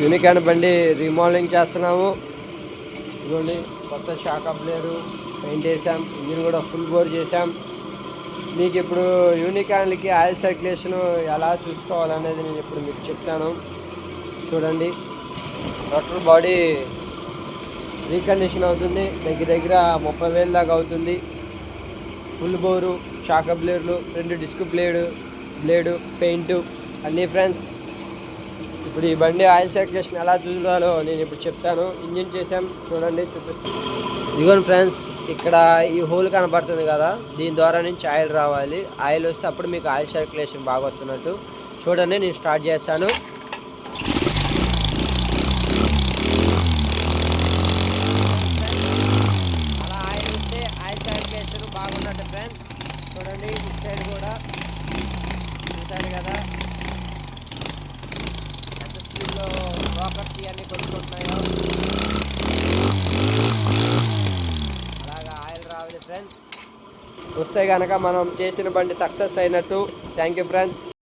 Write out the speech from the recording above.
Unicorn బండి remodelling చేస్తున్నాము. ఇదిగోండి కొత్త షాక్ అబ్లేరు పెయింట్ వేసాం, ఇంజిన్ కూడా ఫుల్ బోర్ చేసాం. మీకు ఇప్పుడు యూనికాన్లకి ఆయిల్ సర్క్యులేషన్ ఎలా చూసుకోవాలనేది నేను ఇప్పుడు మీకు చెప్తాను. చూడండి, టోటల్ బాడీ రీకండిషన్ అవుతుంది, దగ్గర 30,000 దాకా అవుతుంది. ఫుల్ బోరు, షాక్ అబ్లేర్లు, 2 డిస్క్ బ్లేడు పెయింట్ అన్నీ ఫ్రెండ్స్. ఇప్పుడు ఈ బండి ఆయిల్ సర్క్యులేషన్ ఎలా చూడాలో నేను ఇప్పుడు చెప్తాను. ఇంజిన్ చేసాం, చూడండి చూపిస్తాను. ఇదిగోండి ఫ్రెండ్స్, ఇక్కడ ఈ హోల్ కనబడుతుంది కదా, దీని ద్వారా నుంచి ఆయిల్ రావాలి. ఆయిల్ వస్తే అప్పుడు మీకు ఆయిల్ సర్క్యులేషన్ బాగా వస్తున్నట్టు. చూడండి, నేను స్టార్ట్ చేస్తాను. అలా ఆయిల్ వస్తే ఆయిల్ సర్క్యులేషన్ బాగున్నట్టు ఫ్రెండ్స్. చూడండి, ఇటు సైడ్ కూడా చూసారు కదా ఎంత స్పీడ్లో రాకర్స్ ఇవన్నీ కొట్టుకుంటున్నాయో. అలాగా ఆయిల్ రావాలి ఫ్రెండ్స్. వస్తే కనుక మనం చేసిన బండి సక్సెస్ అయినట్టు. Thank you friends.